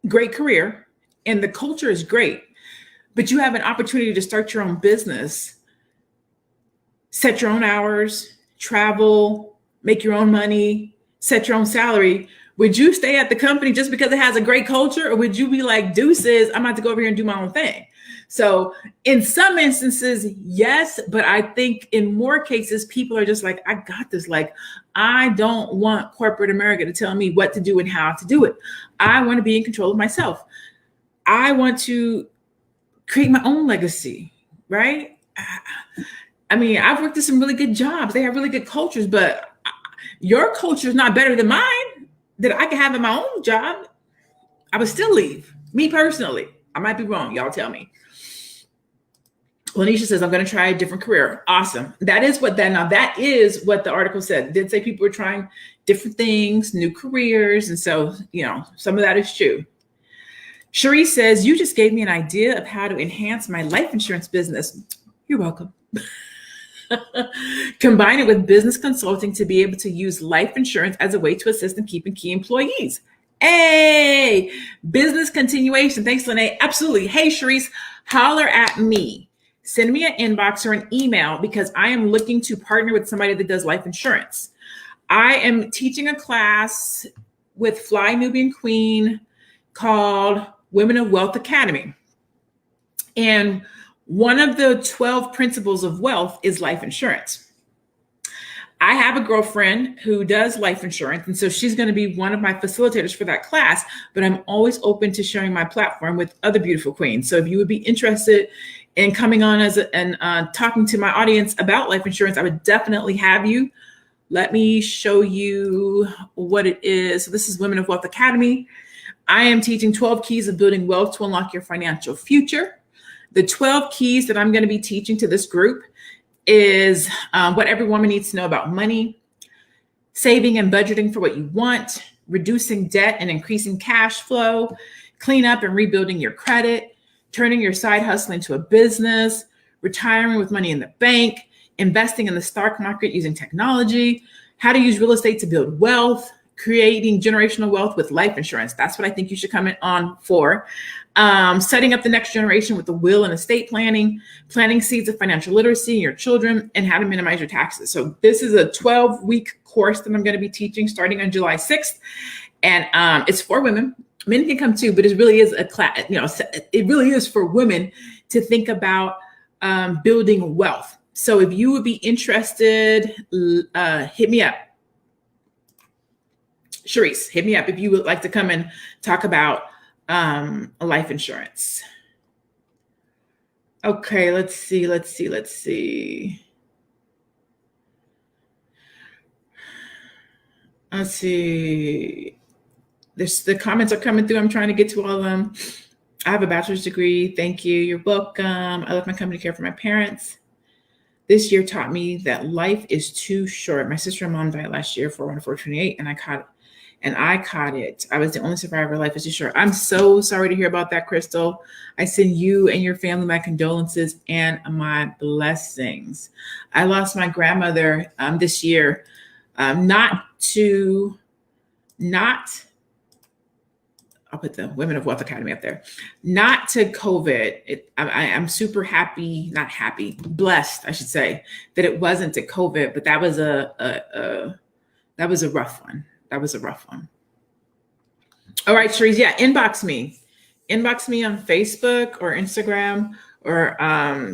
great career, and the culture is great, but you have an opportunity to start your own business, set your own hours, travel, make your own money, set your own salary, would you stay at the company just because it has a great culture? Or would you be like, deuces, I'm about to go over here and do my own thing? So in some instances, yes, but I think in more cases, people are just like, I got this. Like, I don't want corporate America to tell me what to do and how to do it. I want to be in control of myself. I want to create my own legacy, right? I mean, I've worked at some really good jobs. They have really good cultures, but your culture is not better than mine that I can have in my own job. I would still leave. Me personally. I might be wrong. Y'all tell me. Lanisha says, I'm going to try a different career. Awesome. That is what the article said. It did say people were trying different things, new careers. And so, some of that is true. Cherie says, you just gave me an idea of how to enhance my life insurance business. You're welcome. Combine it with business consulting to be able to use life insurance as a way to assist in keeping key employees. Hey, business continuation. Thanks, Lanee. Absolutely. Hey, Sharice, holler at me. Send me an inbox or an email because I am looking to partner with somebody that does life insurance. I am teaching a class with Fly Nubian Queen called Women of Wealth Academy. And one of the 12 principles of wealth is life insurance. I have a girlfriend who does life insurance, and so she's going to be one of my facilitators for that class, but I'm always open to sharing my platform with other beautiful queens. So if you would be interested in coming on and talking to my audience about life insurance, I would definitely have you. Let me show you what it is. So this is Women of Wealth Academy. I am teaching 12 keys of building wealth to unlock your financial future. The 12 keys that I'm going to be teaching to this group is what every woman needs to know about money, saving and budgeting for what you want, reducing debt and increasing cash flow, clean up and rebuilding your credit, turning your side hustle into a business, retiring with money in the bank, investing in the stock market using technology, how to use real estate to build wealth, creating generational wealth with life insurance. That's what I think you should come in on for. Setting up the next generation with the will and estate planning, planting seeds of financial literacy in your children, and how to minimize your taxes. So this is a 12-week course that I'm going to be teaching starting on July 6th. And it's for women. Men can come too, but it really is a class, it really is for women to think about building wealth. So if you would be interested, hit me up. Sharice, hit me up if you would like to come and talk about life insurance. Okay, let's see. The comments are coming through. I'm trying to get to all of them. I have a bachelor's degree. Thank you. You're welcome. I left my company to care for my parents. This year taught me that life is too short. My sister and mom died last year, 4/1/4/28, and I caught it. I was the only survivor. Life is too short. I'm so sorry to hear about that, Crystal. I send you and your family my condolences and my blessings. I lost my grandmother this year, I'll put the Women of Wealth Academy up there. Not to COVID. I'm super blessed, I should say, that it wasn't to COVID, but that was a rough one. All right, Cherise, yeah, inbox me. inbox me on Facebook or Instagram, or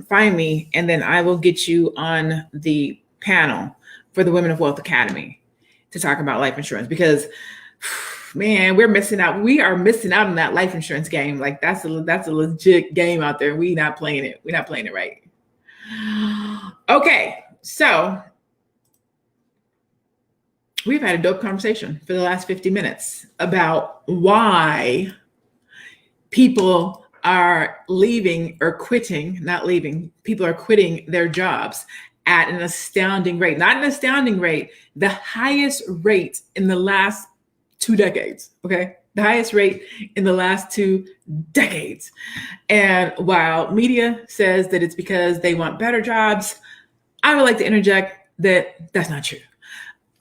find me, and then I will get you on the panel for the Women of Wealth Academy to talk about life insurance, because man, we're missing out. We are missing out on that life insurance game. Like that's a legit game out there. We're not playing it right. Okay, so we've had a dope conversation for the last 50 minutes about why people are leaving or quitting, not leaving, people are quitting their jobs at an astounding rate. Not an astounding rate, the highest rate in the last 2 decades, okay? The highest rate in the last 2 decades. And while media says that it's because they want better jobs, I would like to interject that that's not true.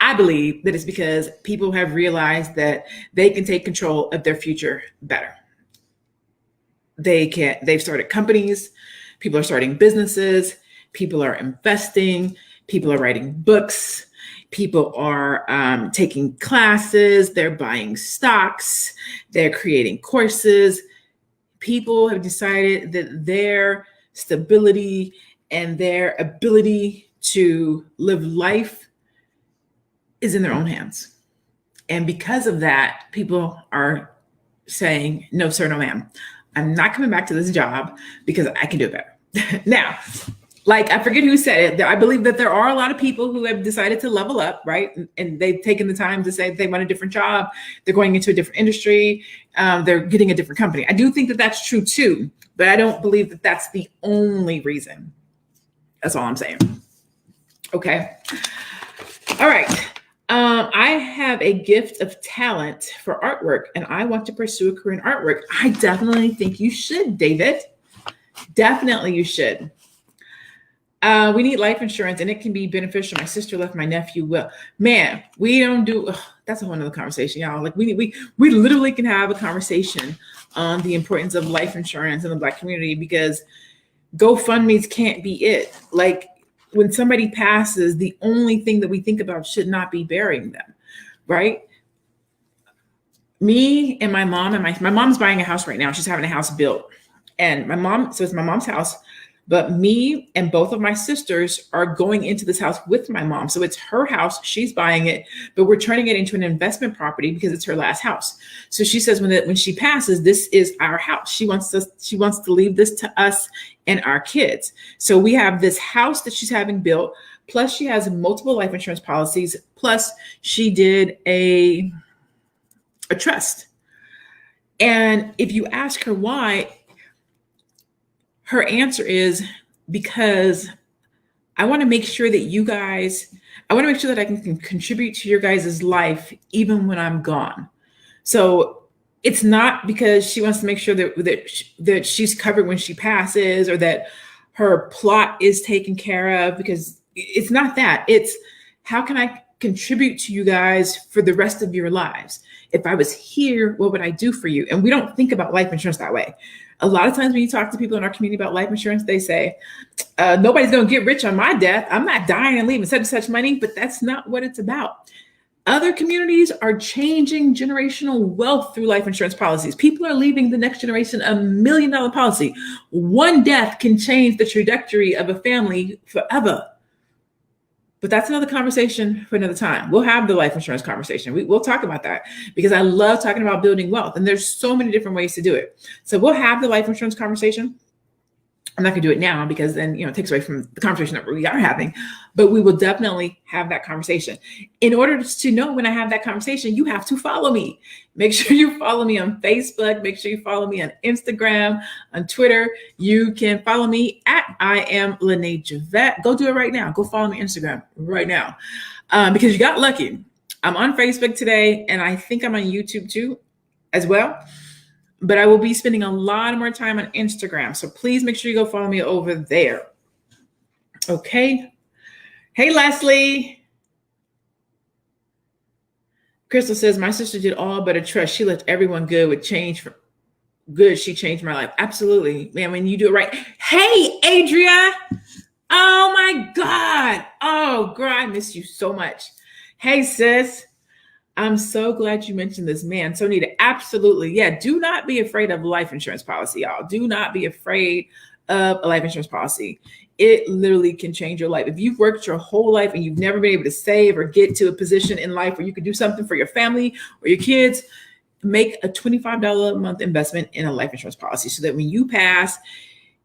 I believe that it's because people have realized that they can take control of their future better. They've started companies, people are starting businesses, people are investing, people are writing books, people are taking classes, they're buying stocks, they're creating courses. People have decided that their stability and their ability to live life is in their own hands. And because of that, people are saying, no, sir, no, ma'am. I'm not coming back to this job because I can do it better. Now, like, I forget who said it. I believe that there are a lot of people who have decided to level up, right? And they've taken the time to say they want a different job. They're going into a different industry. They're getting a different company. I do think that that's true too, but I don't believe that that's the only reason. That's all I'm saying. Okay. All right. I have a gift of talent for artwork, and I want to pursue a career in artwork. I definitely think you should, David. Definitely you should. We need life insurance, and it can be beneficial. My sister left, my nephew will. Man, we don't do, that's a whole nother conversation, y'all. Like we literally can have a conversation on the importance of life insurance in the Black community, because GoFundMe's can't be it. Like, when somebody passes, the only thing that we think about should not be burying them, right? Me and my mom, and my mom's buying a house right now. She's having a house built. And so it's my mom's house, but me and both of my sisters are going into this house with my mom. So it's her house, she's buying it, but we're turning it into an investment property because it's her last house. So she says when she passes, this is our house. She wants to leave this to us and our kids. So we have this house that she's having built, plus she has multiple life insurance policies, plus she did a trust. And if you ask her why, her answer is, because I want to make sure that I can contribute to your guys' life even when I'm gone. So it's not because she wants to make sure that she's covered when she passes, or that her plot is taken care of, because it's not that. It's, how can I contribute to you guys for the rest of your lives? If I was here, what would I do for you? And we don't think about life insurance that way. A lot of times when you talk to people in our community about life insurance, they say, nobody's going to get rich on my death. I'm not dying and leaving such and such money, but that's not what it's about. Other communities are changing generational wealth through life insurance policies. People are leaving the next generation $1 million policy. One death can change the trajectory of a family forever. But that's another conversation for another time. We'll have the life insurance conversation. We'll talk about that, because I love talking about building wealth, and there's so many different ways to do it. So we'll have the life insurance conversation. I'm not gonna do it now, because then, it takes away from the conversation that we are having, but we will definitely have that conversation. In order to know when I have that conversation, you have to follow me. Make sure you follow me on Facebook. Make sure you follow me on Instagram, on Twitter. You can follow me at I am Lanee Javet. Go do it right now. Go follow me on Instagram right now, because you got lucky. I'm on Facebook today, and I think I'm on YouTube too, as well. But I will be spending a lot more time on Instagram. So please make sure you go follow me over there. Okay. Hey, Leslie. Crystal says, my sister did all but a trust. She left everyone good with change for good. She changed my life. Absolutely. Man, when you do it right. Hey, Adria. Oh my God. Oh, girl, I miss you so much. Hey, sis. I'm so glad you mentioned this. Man, so needed. absolutely. Yeah. Do not be afraid of life insurance policy, y'all. Do not be afraid of a life insurance policy. It literally can change your life. If you've worked your whole life and you've never been able to save or get to a position in life where you could do something for your family or your kids, make a $25 a month investment in a life insurance policy so that when you pass,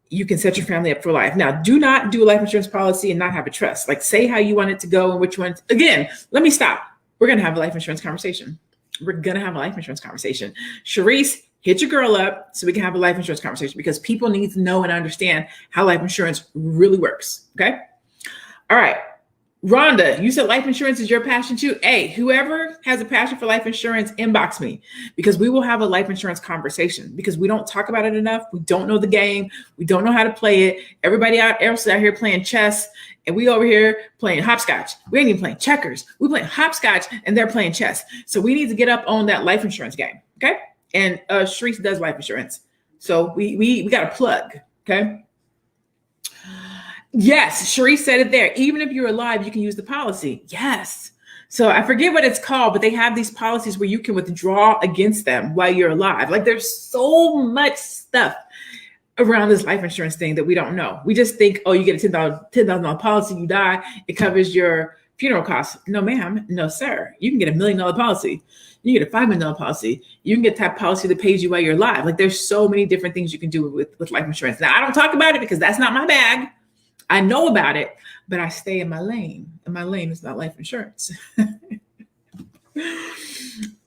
you can set your family up for life. Now, do not do a life insurance policy and not have a trust. Like, say how you want it to go and which one. Again, let me stop. We're going to have a life insurance conversation. We're going to have a life insurance conversation. Sharice, hit your girl up so we can have a life insurance conversation, because people need to know and understand how life insurance really works. Okay. All right. Rhonda, you said life insurance is your passion too. Hey, whoever has a passion for life insurance, inbox me, because we will have a life insurance conversation, because we don't talk about it enough. We don't know the game. We don't know how to play it. Everybody else out here playing chess, and we over here playing hopscotch. We ain't even playing checkers. We playing hopscotch and they're playing chess. So we need to get up on that life insurance game. Okay. And Sharice does life insurance. So we got a plug. Okay. Yes, Sharice said it there. Even if you're alive, you can use the policy. Yes. So I forget what it's called, but they have these policies where you can withdraw against them while you're alive. Like, there's so much stuff around this life insurance thing that we don't know. We just think, oh, you get a $10,000 policy, you die, it covers your funeral costs. No, ma'am. No, sir. You can get $1 million policy. You get a $5 million policy. You can get that policy that pays you while you're alive. Like, there's so many different things you can do with life insurance. Now, I don't talk about it because that's not my bag. I know about it, but I stay in my lane. And my lane is not life insurance.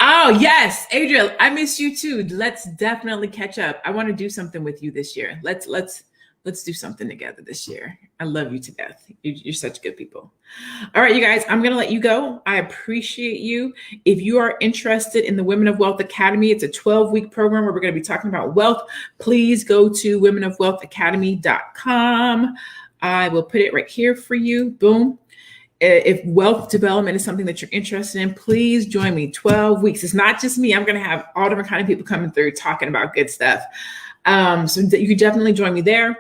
Oh, yes. Adriel, I miss you too. Let's definitely catch up. I want to do something with you this year. Let's do something together this year. I love you to death. You're such good people. All right, you guys, I'm going to let you go. I appreciate you. If you are interested in the Women of Wealth Academy, it's a 12-week program where we're going to be talking about wealth. Please go to womenofwealthacademy.com. I will put it right here for you. Boom. If wealth development is something that you're interested in, please join me. 12 weeks. It's not just me. I'm going to have all different kind of people coming through talking about good stuff. So you can definitely join me there.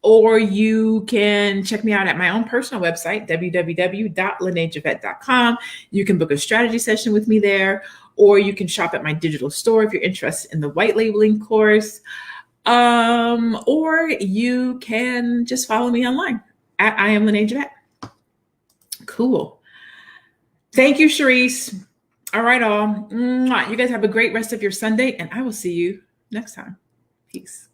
Or you can check me out at my own personal website, www.laneejavet.com. You can book a strategy session with me there, or you can shop at my digital store if you're interested in the white labeling course. Or you can just follow me online at I am Lanee Javet. Cool. Thank you, Sharice. All right, all. You guys have a great rest of your Sunday, and I will see you next time. Peace.